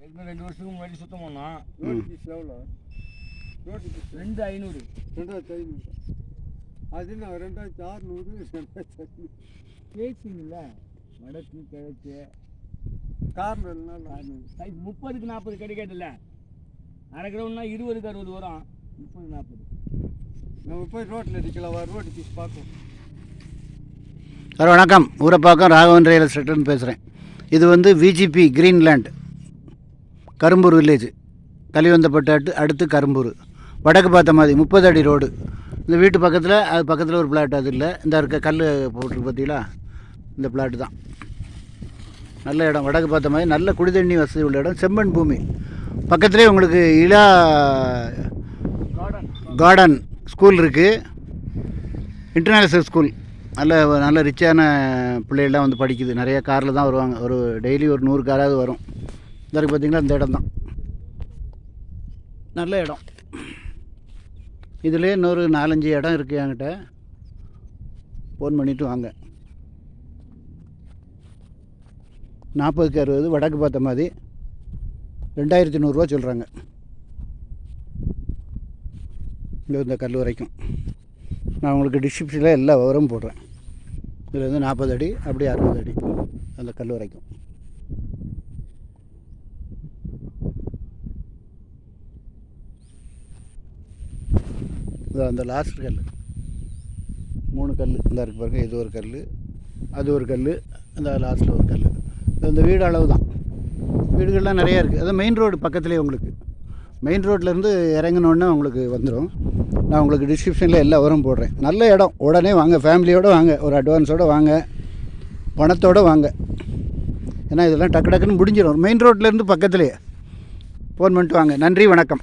2 வருஷத்துக்கு முன்னாடி சுத்தம் பண்ணோம். ரோடு பீஸ் எவ்வளோ? Road fees 2500. 2500. அது நான் 2600 2500 பேசிங்கல்ல வடக்கு கிழக்கு கார்னர்னால் சைஸ் 30க்கு 40 கிடைக்காதுல்ல. அரை கிரவுண்ட்னா 20க்கு 60 வரும். 30க்கு 40 நம்ம போய் ரோட்டில் அடிக்கலாம். ரோடு பீஸ் பார்ப்போம். சார் வணக்கம். ஊரப்பாக்கம் ராகவன் ரியல் எஸ்டேட்னு பேசுகிறேன். இது வந்து விஜிபி கிரீன்லேண்ட் கரும்பூர் வில்லேஜ், கலிவந்தப்பட்டு அடுத்து கரும்பூர், வடக்கு பார்த்த மாதிரி 30 அடி ரோடு. இந்த வீட்டு பக்கத்தில் அது பக்கத்தில் ஒரு பிளாட், அது இல்லை இந்த இருக்க கல் போட்டிருக்கு பார்த்தீங்களா, இந்த பிளாட்டு தான். நல்ல இடம், வடக்கு பார்த்த மாதிரி நல்ல குடிதண்ணி வசதி உள்ள இடம், செம்மண் பூமி. பக்கத்துலேயே உங்களுக்கு இலா கார்டன் ஸ்கூல் இருக்குது, இன்டர்நேஷ்னல் ஸ்கூல். நல்ல ரிச்சான பிள்ளைகள்லாம் வந்து படிக்குது. நிறைய காரில் தான் வருவாங்க. ஒரு டெய்லி ஒரு 100 காராவது வரும். இதற்கு பார்த்திங்கன்னா இந்த இடம் தான் நல்ல இடம். இதிலே இன்னொரு 4-5 இடம் இருக்குது என்கிட்ட. ஃபோன் பண்ணிவிட்டு வாங்க. 40க்கு 60 வடக்கு பார்த்த மாதிரி 2100 சொல்கிறாங்க. இந்த கல் வரைக்கும் நான் உங்களுக்கு டிஸ்கிரிப்ஷனில் எல்லா விவரமும் போடுறேன். இதில் வந்து 40 அடி அப்படி 60 அடி அந்த கல் வரைக்கும். அந்த லாஸ்ட் கல் 3 கல் இந்த இருக்கு பாருங்க. இது ஒரு கல், அது ஒரு கல், அந்த லாஸ்ட்டில் ஒரு கல். இந்த வீடு அளவு தான். வீடுகள்லாம் நிறையா இருக்குது. அது மெயின் ரோடு பக்கத்துலேயே. உங்களுக்கு மெயின் ரோட்லேருந்து இறங்கினோடனே உங்களுக்கு வந்துடும். நான் உங்களுக்கு டிஸ்கிரிப்ஷனில் எல்லா விவரமும் போடுறேன். நல்ல இடம். உடனே வாங்க, ஃபேமிலியோடு வாங்க, ஒரு அட்வான்ஸோடு வாங்க, பணத்தோடு வாங்க. ஏன்னா இதெல்லாம் டக்கு டக்குன்னு முடிஞ்சிடும். மெயின் ரோட்லேருந்து பக்கத்துலேயே. ஃபோன் பண்ணிட்டு வாங்க. நன்றி, வணக்கம்.